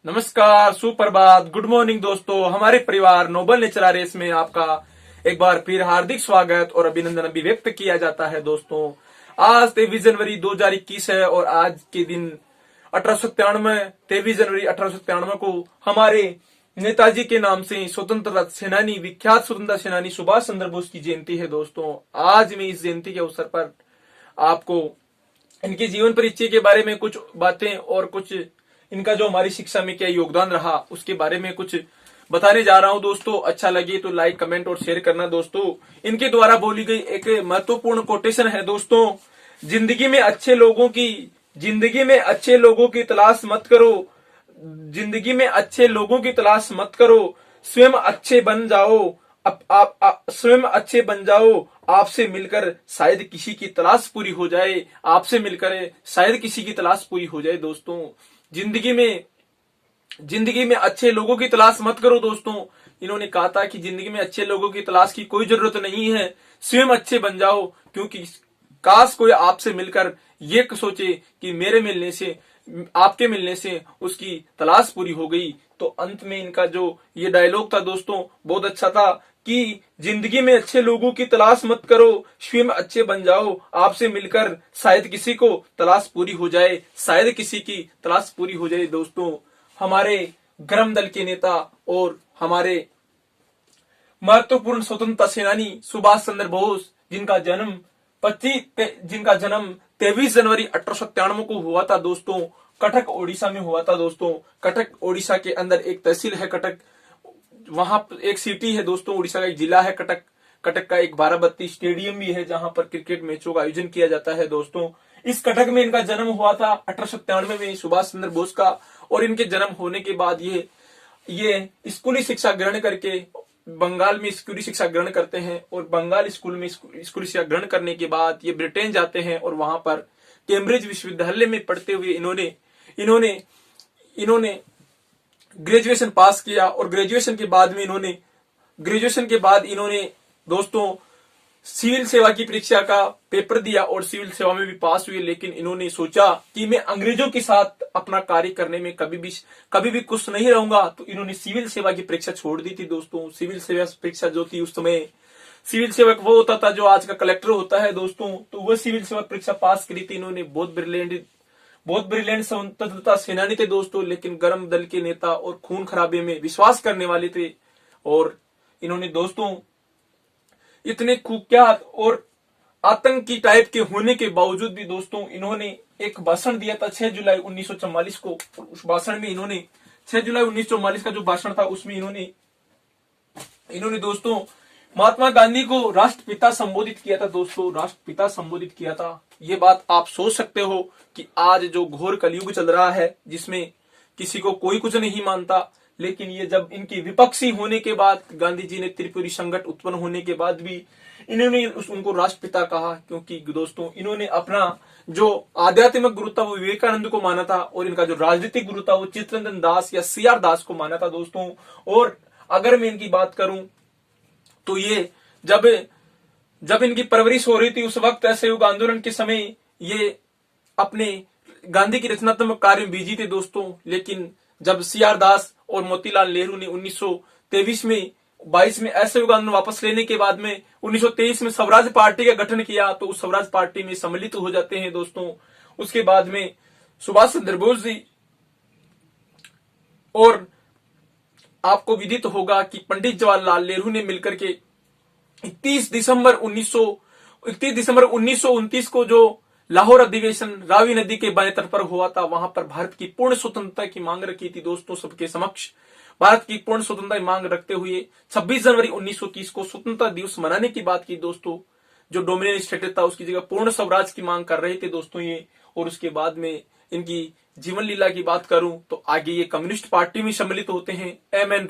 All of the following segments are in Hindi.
नमस्कार, सुप्रभात, गुड मॉर्निंग दोस्तों। हमारे परिवार नोबल नेचर रेस में आपका एक बार फिर हार्दिक स्वागत और अभिनंदन अभिव्यक्त किया जाता है। दोस्तों, आज 23 जनवरी 2021 है और आज के दिन 23 जनवरी 1897 को हमारे नेताजी के नाम से स्वतंत्रता सेनानी, विख्यात स्वतंत्रता सेनानी सुभाष चंद्र बोस की जयंती है। दोस्तों, आज मैं इस जयंती के अवसर पर आपको इनके जीवन परिचय के बारे में कुछ बातें और कुछ इनका जो हमारी शिक्षा में क्या योगदान रहा उसके बारे में कुछ बताने जा रहा हूं। दोस्तों, अच्छा लगे तो लाइक, कमेंट और शेयर करना। दोस्तों, इनके द्वारा बोली गई एक महत्वपूर्ण कोटेशन है। दोस्तों, जिंदगी में अच्छे लोगों की तलाश मत करो। जिंदगी में अच्छे लोगों की तलाश मत करो, स्वयं अच्छे बन जाओ। स्वयं अच्छे बन जाओ। आपसे मिलकर शायद किसी की तलाश पूरी हो जाए। आपसे मिलकर शायद किसी की तलाश पूरी हो जाए। दोस्तों, जिंदगी में अच्छे लोगों की तलाश मत करो। दोस्तों, इन्होंने कहा था कि जिंदगी में अच्छे लोगों की तलाश की कोई जरूरत नहीं है, स्वयं अच्छे बन जाओ। क्योंकि काश कोई आपसे मिलकर ये सोचे कि मेरे मिलने से, आपके मिलने से उसकी तलाश पूरी हो गई। तो अंत में इनका जो ये डायलॉग था दोस्तों, बहुत अच्छा था कि जिंदगी में अच्छे लोगों की तलाश मत करो, स्वयं अच्छे बन जाओ। आपसे मिलकर शायद किसी को तलाश पूरी हो जाए, शायद किसी की तलाश पूरी हो जाए। दोस्तों, हमारे गर्म दल के नेता और हमारे महत्वपूर्ण स्वतंत्रता सेनानी सुभाष चंद्र बोस, जिनका जन्म 23 जनवरी 1897 को हुआ था। दोस्तों, कटक ओडिशा में हुआ था। दोस्तों, कटक ओडिशा के अंदर एक तहसील है कटक, वहां एक सिटी है। दोस्तों, उड़ीसा का एक जिला है कटक। कटक का एक बाराबत्ती स्टेडियम भी है जहां पर क्रिकेट मैचों का आयोजन किया जाता है। दोस्तों, इस कटक में इनका जन्म हुआ था 1897 में सुभाष चंद्र बोस का। और इनके जन्म होने के बाद ये स्कूली शिक्षा ग्रहण करके बंगाल में स्कूली शिक्षा ग्रहण करते हैं और बंगाल स्कूल में स्कूली शिक्षा ग्रहण करने के बाद ये ब्रिटेन जाते हैं और वहां पर कैम्ब्रिज विश्वविद्यालय में पढ़ते हुए इन्होंने ग्रेजुएशन पास किया। और ग्रेजुएशन के बाद इन्होंने दोस्तों सिविल सेवा की परीक्षा का पेपर दिया और सिविल सेवा में भी पास हुए। लेकिन इन्होंने सोचा कि मैं अंग्रेजों के साथ अपना कार्य करने में कभी भी खुश नहीं रहूंगा, तो इन्होंने सिविल सेवा की परीक्षा छोड़ दी थी। दोस्तों, सिविल सेवा परीक्षा जो थी उस समय सिविल सेवक वो होता था जो आज का कलेक्टर होता है। दोस्तों, तो वह सिविल सेवा परीक्षा पास करी थी इन्होंने। बहुत ब्रिलियंट स्वतंत्रता सेनानी थे दोस्तों, लेकिन गर्म दल के नेता और खून खराबे में विश्वास करने वाले थे। और इन्होंने दोस्तों इतने कुख्यात और आतंकी टाइप के होने के बावजूद भी दोस्तों इन्होंने एक भाषण दिया था 6 जुलाई 1944 को। उस भाषण में इन्होंने 6 जुलाई 1944 का जो भाषण था उसमें इन्होंने दोस्तों महात्मा गांधी को राष्ट्रपिता संबोधित किया था। दोस्तों, राष्ट्रपिता संबोधित किया था। ये बात आप सोच सकते हो कि आज जो घोर कलयुग चल रहा है जिसमें किसी को कोई कुछ नहीं मानता, लेकिन ये जब इनकी विपक्षी होने के बाद गांधी जी ने त्रिपुरी संकट उत्पन्न होने के बाद भी इन्होंने उनको राष्ट्रपिता कहा। क्योंकि दोस्तों इन्होंने अपना जो आध्यात्मिक गुरु था वो विवेकानंद को माना था और इनका जो राजनीतिक गुरु था वो चित्तरंजन दास या CR दास को माना था। दोस्तों, और अगर मैं इनकी बात करूं तो ये जब इनकी परवरिश हो रही थी उस वक्त असहयोग आंदोलन के समय ये अपने गांधी की रचनात्मक कार्य में बिजी थे। दोस्तों, लेकिन जब CR दास और मोतीलाल नेहरू ने 1923 में 22 में असहयोग आंदोलन वापस लेने के बाद में 1923 में स्वराज पार्टी का गठन किया, तो उस स्वराज पार्टी में सम्मिलित हो जाते हैं। दोस्तों, उसके बाद में सुभाष चंद्र बोस जी, और आपको विदित होगा कि पंडित जवाहरलाल नेहरू ने मिलकर के 31 दिसंबर 1929 को जो लाहौर अधिवेशन रावी नदी के बाएं तट पर हुआ था, वहां पर भारत की पूर्ण स्वतंत्रता की मांग रखी थी। दोस्तों, सबके समक्ष भारत की पूर्ण स्वतंत्रता की मांग रखते हुए 26 जनवरी 1930 को स्वतंत्रता दिवस मनाने की बात की। दोस्तों, जो डोमिनियन स्टेटस था उसकी जगह पूर्ण स्वराज की मांग कर रहे थे दोस्तों ये। और उसके बाद में इनकी जीवन लीला की बात करूं तो आगे ये कम्युनिस्ट पार्टी में सम्मिलित होते हैं। एम एन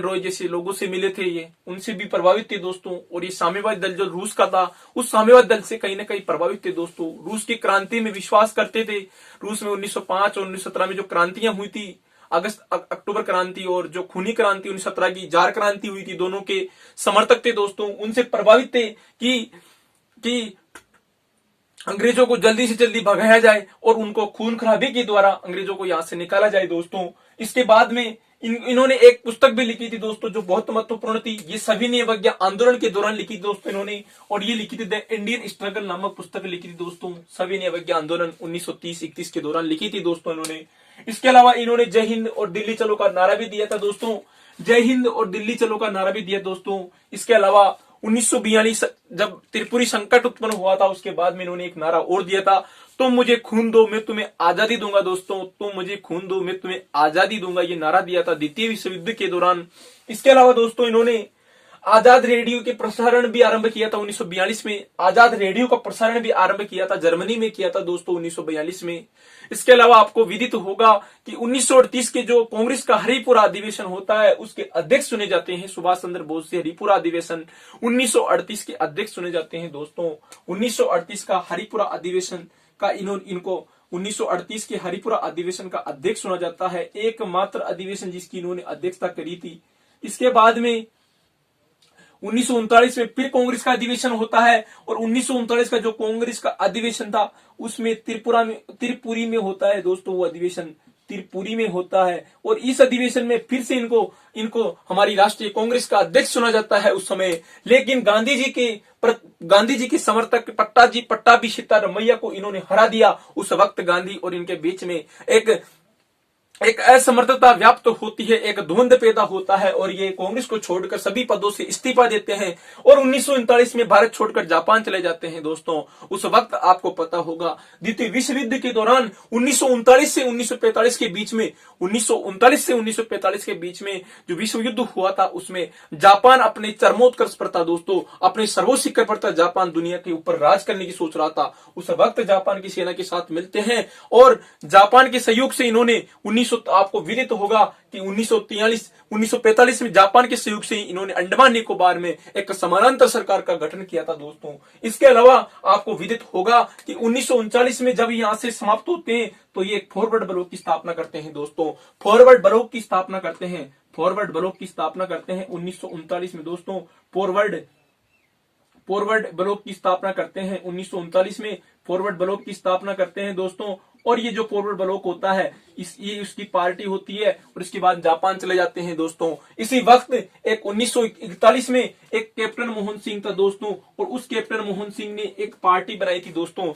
रॉय जैसे लोगों से मिले थे, ये उनसे भी प्रभावित थे दोस्तों। और ये साम्यवादी दल जो रूस का था उस साम्यवादी दल से कहीं ना कहीं प्रभावित थे दोस्तों। रूस की क्रांति में विश्वास करते थे। रूस में 1905 और 1917 में जो क्रांतियां हुई थी, अक्टूबर क्रांति और जो खूनी क्रांति 1917 की जार क्रांति हुई थी, दोनों के समर्थक थे दोस्तों। उनसे प्रभावित थे कि अंग्रेजों को जल्दी से जल्दी भगाया जाए और उनको खून खराबे के द्वारा अंग्रेजों को यहां से निकाला जाए दोस्तों। इसके बाद में इन्होंने एक पुस्तक भी लिखी थी दोस्तों जो बहुत महत्वपूर्ण थी। ये सविनय अवज्ञा आंदोलन के दौरान लिखी दोस्तों इन्होंने, और ये लिखी थी द इंडियन स्ट्रगल नामक पुस्तक लिखी थी दोस्तों। सविनय अवज्ञा आंदोलन 1930-31 के दौरान लिखी थी दोस्तों इन्होंने। इसके अलावा इन्होंने जय हिंद और दिल्ली चलो का नारा भी दिया था दोस्तों। जय हिंद और दिल्ली चलो का नारा भी दिया दोस्तों। इसके अलावा 1942 जब त्रिपुरी संकट उत्पन्न हुआ था उसके बाद में इन्होंने एक नारा और दिया था, तुम मुझे खून दो मैं तुम्हें आजादी दूंगा दोस्तों, तुम मुझे खून दो मैं तुम्हें आजादी दूंगा, ये नारा दिया था द्वितीय विश्व युद्ध के दौरान। इसके अलावा दोस्तों इन्होंने आजाद रेडियो के प्रसारण भी आरंभ किया था 1942 में। आजाद रेडियो का प्रसारण भी आरंभ किया था, जर्मनी में किया था दोस्तों 1942 में। इसके अलावा आपको विदित होगा कि 1938 के जो कांग्रेस का हरिपुरा अधिवेशन होता है उसके अध्यक्ष चुने जाते हैं सुभाष चंद्र बोस से। हरिपुरा अधिवेशन 1938 के अध्यक्ष चुने जाते हैं दोस्तों। 1938 का हरिपुरा अधिवेशन का इनको 1938 के हरिपुरा अधिवेशन का अध्यक्ष चुना जाता है, एकमात्र अधिवेशन जिसकी इन्होंने अध्यक्षता करी थी। इसके बाद में 1939 में फिर कांग्रेस का अधिवेशन होता है, और 1939 का जो कांग्रेस का अधिवेशन था उसमें त्रिपुरी में होता है दोस्तों। वो अधिवेशन त्रिपुरी में होता है, और इस अधिवेशन में फिर से इनको हमारी राष्ट्रीय कांग्रेस का अध्यक्ष चुना जाता है उस समय। लेकिन गांधी जी के समर्थक पट्टाभी सीतारमैया को इन्होंने हरा दिया। उस वक्त गांधी और इनके बीच में एक असमर्थता व्याप्त होती है, एक द्वंद्व पैदा होता है, और ये कांग्रेस को छोड़कर सभी पदों से इस्तीफा देते हैं और 1939 में भारत छोड़कर जापान चले जाते हैं दोस्तों। उस वक्त आपको पता होगा द्वितीय विश्व युद्ध के दौरान 1939 से 1945 के बीच में 1939 से 1945 के बीच में जो विश्व युद्ध हुआ था उसमें जापान अपने चरमोत्कर्ष पर था दोस्तों, अपने सर्वोच्च शिखर पर था। जापान दुनिया के ऊपर राज करने की सोच रहा था। उस वक्त जापान की सेना के साथ मिलते हैं और जापान के सहयोग से इन्होंने आपको विदित होगा कि 1945 में जापान के सहयोग से इन्होंने अंडमान निकोबार में एक समानांतर सरकार का गठन किया था दोस्तों। इसके अलावा आपको विदित होगा कि 1939 में जब यहां से समाप्त होते हैं तो ये फॉरवर्ड ब्लॉक की स्थापना करते हैं दोस्तों। फॉरवर्ड ब्लॉक की स्थापना करते हैं 1939 में दोस्तों। फॉरवर्ड ब्लॉक की स्थापना करते हैं 1939 में। फॉरवर्ड ब्लॉक की स्थापना करते हैं दोस्तों। और ये जो फॉरवर्ड ब्लॉक होता है ये उसकी पार्टी होती है, और इसके बाद जापान चले जाते हैं दोस्तों। इसी वक्त 1941 में एक कैप्टन मोहन सिंह था दोस्तों, और उस कैप्टन मोहन सिंह ने एक पार्टी बनाई थी दोस्तों,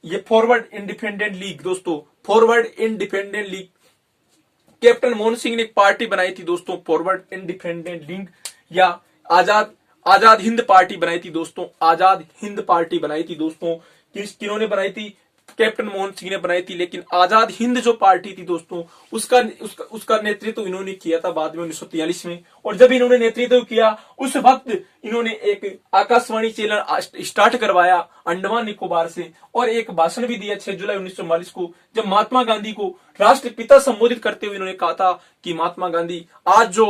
ये फॉरवर्ड इंडिपेंडेंट लीग दोस्तों। Forward independent league, captain Mohan Singh ने एक पार्टी बनाई थी दोस्तों, फॉरवर्ड इंडिपेंडेंट लीग या आजाद हिंद पार्टी बनाई थी दोस्तों। आजाद हिंद पार्टी बनाई थी दोस्तों। किन्होंने बनाई थी? कैप्टन मोहन सिंह ने बनाई थी। लेकिन आजाद हिंद जो पार्टी थी दोस्तों उसका नेतृत्व इन्होंने किया था बाद में 1943 में। और जब इन्होंने नेतृत्व किया उस वक्त इन्होंने एक आकाशवाणी चैनल स्टार्ट करवाया अंडमान निकोबार से, और एक भाषण भी दिया 6 जुलाई 1944 को, जब महात्मा गांधी को राष्ट्रपिता संबोधित करते हुए इन्होंने कहा था कि महात्मा गांधी आज जो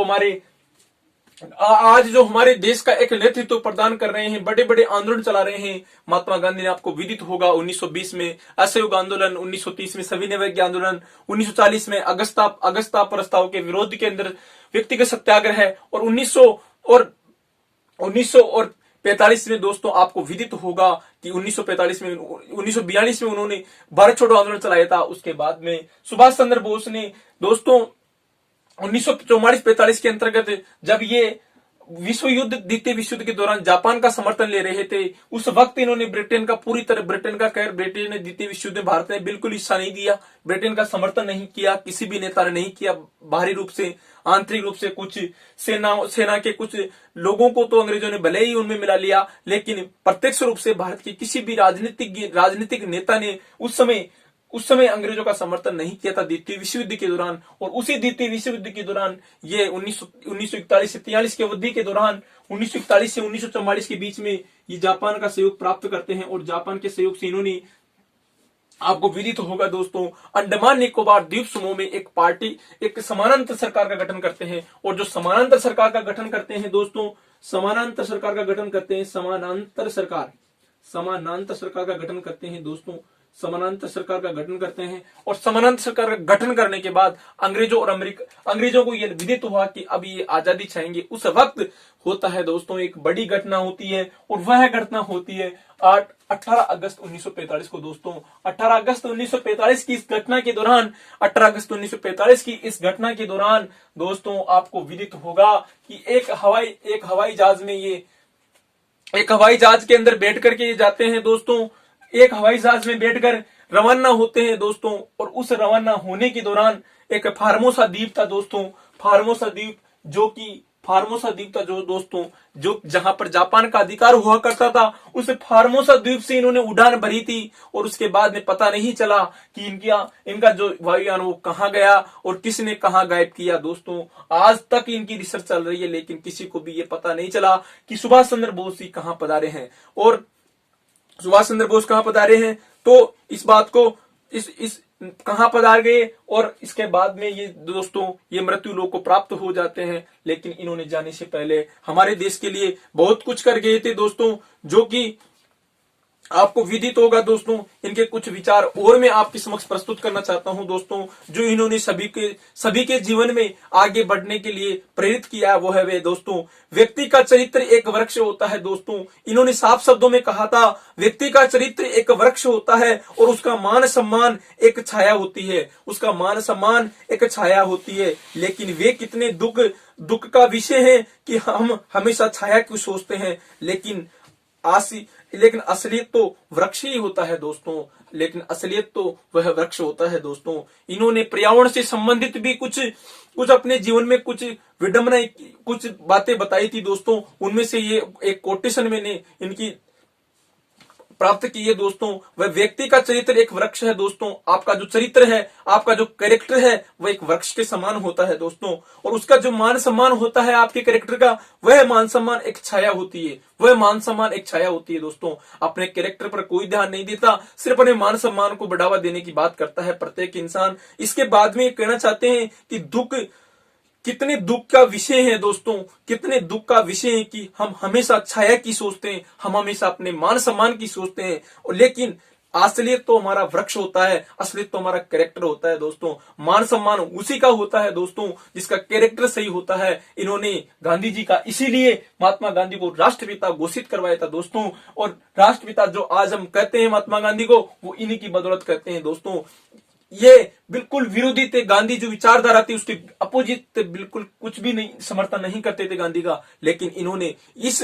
हमारे देश का एक नेतृत्व प्रदान कर रहे हैं, बड़े बड़े आंदोलन चला रहे हैं। महात्मा गांधी ने, आपको विदित होगा, 1920 में असहयोग आंदोलन, 1930 में सविनय अवज्ञा आंदोलन, 1940 में अगस्ता प्रस्ताव के विरोध के अंदर व्यक्तिगत सत्याग्रह, और 1945 में दोस्तों आपको विदित होगा कि 1942 में उन्होंने भारत छोड़ो आंदोलन चलाया था। उसके बाद में सुभाष चंद्र बोस ने दोस्तों 1944-45 के अंतर्गत जब ये द्वितीय विश्व युद्ध के दौरान जापान का समर्थन ले रहे थे, उस वक्त इन्होंने ब्रिटेन का ब्रिटेन ने द्वितीय विश्व युद्ध में भारत ने बिल्कुल हिस्सा नहीं दिया, ब्रिटेन का समर्थन नहीं किया, किसी भी नेता ने नहीं किया। बाहरी रूप से, आंतरिक रूप से कुछ सेना के कुछ लोगों को तो अंग्रेजों ने भले ही उनमें मिला लिया, लेकिन प्रत्यक्ष रूप से भारत के किसी भी राजनीतिक नेता ने उस समय अंग्रेजों का समर्थन नहीं किया था द्वितीय विश्व युद्ध के दौरान। और उसी द्वितीय विश्व युद्ध के दौरान ये 1941 से 43 की अवधि के दौरान 1941 से 1944 के बीच में ये जापान का सहयोग प्राप्त करते हैं, और जापान के सहयोग से इन्होंने, आपको विदित होगा दोस्तों, अंडमान निकोबार द्वीप समूह में एक समानांतर सरकार का गठन करते हैं। और जो समानांतर सरकार का गठन करते हैं दोस्तों, समानांतर सरकार का गठन करते हैं दोस्तों। समानांतर सरकार का गठन करते हैं और समानांतर सरकार का गठन करने के बाद अंग्रेजों को यह विदित हुआ कि अब ये आजादी चाहेंगे। उस वक्त होता है दोस्तों एक बड़ी घटना होती है और वह घटना होती है 18 अगस्त 1945 को दोस्तों। 18 अगस्त 1945 की इस घटना के दौरान 18 अगस्त 1945 की इस घटना के दौरान दोस्तों आपको विदित होगा कि एक हवाई जहाज में एक हवाई जहाज के अंदर बैठ करके ये जाते हैं दोस्तों। एक हवाई जहाज में बैठकर रवाना होते हैं दोस्तों और उस रवाना होने के दौरान एक फार्मोसा द्वीप था दोस्तों। फार्मोसा द्वीप था जो दोस्तों जो जहां पर जापान का अधिकार हुआ करता था, उस फार्मोसा द्वीप से इन्होंने उड़ान भरी थी और उसके बाद में पता नहीं चला कि इनका जो वायुयान वो कहां गया और किसने कहां गायब किया दोस्तों। आज तक इनकी रिसर्च चल रही है लेकिन किसी को भी ये पता नहीं चला कि सुभाष चंद्र बोस जी कहां पधारे हैं और सुभाष चंद्र बोस कहां पधारे हैं। तो इस बात को इस कहां पधार गए और इसके बाद में ये दोस्तों ये मृत्यु लोक को प्राप्त हो जाते हैं। लेकिन इन्होंने जाने से पहले हमारे देश के लिए बहुत कुछ कर गए थे दोस्तों, जो कि आपको विदित होगा दोस्तों। इनके कुछ विचार और मैं आपके समक्ष प्रस्तुत करना चाहता हूं दोस्तों, जो इन्होंने सभी के जीवन में आगे बढ़ने के लिए प्रेरित किया है। वो है वे दोस्तों, व्यक्ति का चरित्र एक वृक्ष होता है दोस्तों। इन्होंने साफ शब्दों में कहा था, व्यक्ति का चरित्र एक वृक्ष होता है और उसका मान सम्मान एक छाया होती है। उसका मान सम्मान एक छाया होती है। लेकिन वे कितने दुख का विषय है कि हम हमेशा छाया क्यों सोचते हैं, लेकिन असलियत तो वृक्ष ही होता है दोस्तों। लेकिन असलियत तो वह वृक्ष होता है दोस्तों। इन्होंने पर्यावरण से संबंधित भी कुछ अपने जीवन में कुछ विडंबना कुछ बातें बताई थी दोस्तों। उनमें से ये एक कोटेशन मैंने इनकी प्राप्त की है दोस्तों। वह व्यक्ति का चरित्र एक वृक्ष है दोस्तों। आपका जो चरित्र है, आपका जो कैरेक्टर है, वह एक वृक्ष के समान होता है दोस्तों। और उसका जो मान सम्मान होता है आपके कैरेक्टर का, वह मान सम्मान एक छाया होती है। वह मान सम्मान एक छाया होती है दोस्तों। अपने कैरेक्टर पर कोई ध्यान नहीं देता, सिर्फ अपने मान सम्मान को बढ़ावा देने की बात करता है प्रत्येक इंसान। इसके बाद में कहना चाहते हैं कि कितने दुख का विषय है दोस्तों, कितने दुख का विषय है कि हम हमेशा छाया की सोचते हैं, हम हमेशा अपने मान सम्मान की सोचते हैं। और लेकिन असलियत तो हमारा वृक्ष होता है, असलियत तो हमारा कैरेक्टर होता है दोस्तों। मान सम्मान उसी का होता है दोस्तों जिसका कैरेक्टर सही होता है। इन्होंने गांधी जी का इसीलिए महात्मा गांधी को राष्ट्रपिता घोषित करवाया था दोस्तों। और राष्ट्रपिता जो आज हम कहते हैं महात्मा गांधी को, वो इन्हीं की बदौलत कहते हैं दोस्तों। ये बिल्कुल विरोधी थे, गांधी जो विचारधारा थी उसके अपोजिट थे, बिल्कुल कुछ भी नहीं समर्थन नहीं करते थे गांधी का। लेकिन इन्होंने इस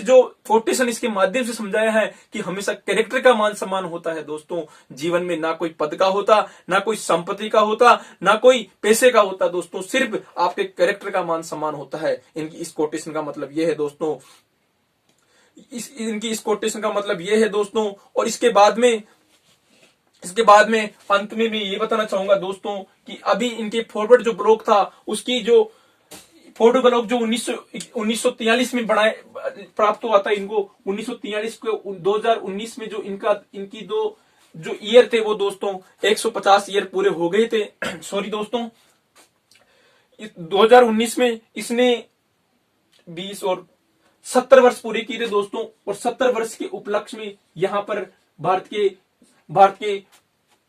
जो कोटेशन इसके माध्यम से समझाया है कि हमेशा कैरेक्टर का मान सम्मान होता है दोस्तों। जीवन में ना कोई पद का होता, ना कोई संपत्ति का होता, ना कोई पैसे का होता दोस्तों, सिर्फ आपके कैरेक्टर का मान सम्मान होता है। इनकी इस कोटेशन का मतलब यह है दोस्तों, इनकी इस कोटेशन का मतलब यह है दोस्तों। और इसके बाद में अंत में मैं ये बताना चाहूंगा दोस्तों कि अभी इनके फॉरवर्ड जो ब्लॉग था, उसकी जो फॉरवर्ड ब्लॉग जो 1943 में प्राप्त हुआ था इनको, 1943 को 2019 में जो इनकी जो ईयर थे वो दोस्तों 150 ईयर पूरे हो गए थे। सॉरी दोस्तों, 2019 में इसने 20 और 70 वर्ष पूरे किए थे दोस्तों। और 70 वर्ष के उपलक्ष्य में यहाँ पर भारत के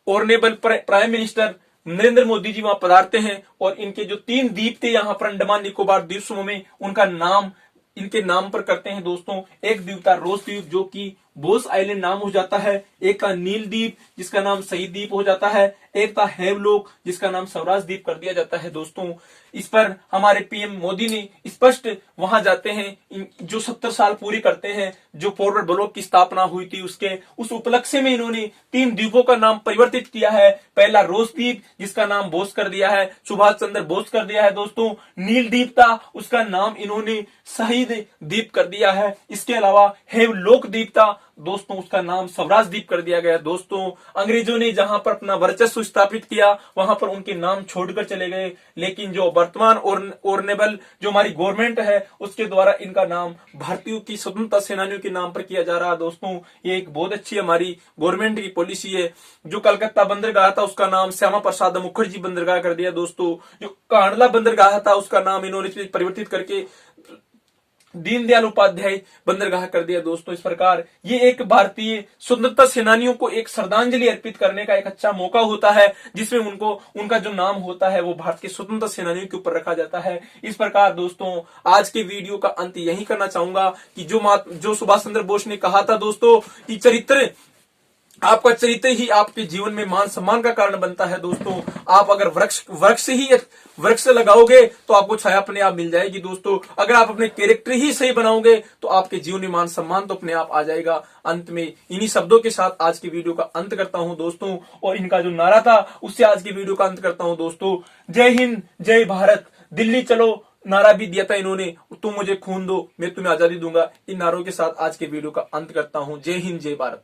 honourable prime minister Narendra Modi ji वहां पधारते हैं। और इनके जो 3 द्वीप थे यहाँ पर अंडमान निकोबार द्वीप समूह में, उनका नाम इनके नाम पर करते हैं दोस्तों। एक द्वीप था रोज द्वीप जो कि बोस आइलैंड नाम हो जाता है, एक था नील द्वीप जिसका नाम शहीद द्वीप हो जाता है, एक था हेवलॉक जिसका नाम स्वराज द्वीप कर दिया जाता है दोस्तों। इस पर हमारे पीएम मोदी ने स्पष्ट वहां जाते हैं, जो 70 साल पूरे करते हैं जो फॉरवर्ड ब्लॉक की स्थापना हुई थी उस उपलक्ष्य में इन्होंने 3 द्वीपों का नाम परिवर्तित किया है। पहला रोज द्वीप जिसका नाम बोस कर दिया है, सुभाष चंद्र बोस कर दिया है दोस्तों। नील द्वीप था, उसका नाम इन्होंने शहीद द्वीप कर दिया है। इसके अलावा हेवलॉक द्वीप था दोस्तों, उसका नाम स्वराज द्वीप कर दिया गया दोस्तों। अंग्रेजों ने जहां पर अपना वर्चस्व स्थापित किया वहां पर उनके नाम छोड़कर चले गए, लेकिन जो वर्तमान ऑनरेबल जो हमारी गवर्नमेंट है उसके द्वारा इनका नाम भारतीयों की स्वतंत्रता सेनानियों के नाम पर किया जा रहा है दोस्तों। ये एक बहुत अच्छी हमारी गवर्नमेंट की पॉलिसी है। जो कलकत्ता बंदरगाह था उसका नाम श्यामा प्रसाद मुखर्जी बंदरगाह कर दिया दोस्तों। जो कांडला बंदरगाह था उसका नाम इन्होंने परिवर्तित करके दीनदयाल उपाध्याय बंदरगाह कर दिया दोस्तों। इस प्रकार ये एक भारतीय स्वतंत्रता सेनानियों को एक श्रद्धांजलि अर्पित करने का एक अच्छा मौका होता है, जिसमें उनको उनका जो नाम होता है वो भारत के स्वतंत्रता सेनानियों के ऊपर रखा जाता है। इस प्रकार दोस्तों आज के वीडियो का अंत यही करना चाहूंगा कि जो सुभाष चंद्र बोस ने कहा था दोस्तों कि चरित्र, आपका चरित्र ही आपके जीवन में मान सम्मान का कारण बनता है दोस्तों। आप अगर वृक्ष लगाओगे तो आपको छाया अपने आप मिल जाएगी दोस्तों। अगर आप अपने कैरेक्टर ही सही बनाओगे तो आपके जीवन में मान सम्मान तो अपने आप आ जाएगा। अंत में इन्हीं शब्दों के साथ आज की वीडियो का अंत करता हूं दोस्तों, और इनका जो नारा था उससे आज की वीडियो का अंत करता हूं दोस्तों। जय हिंद, जय भारत, दिल्ली चलो नारा भी दिया था इन्होंने, तुम मुझे खून दो मैं तुम्हें आजादी दूंगा। इन नारों के साथ आज के वीडियो का अंत करता हूं। जय हिंद, जय भारत।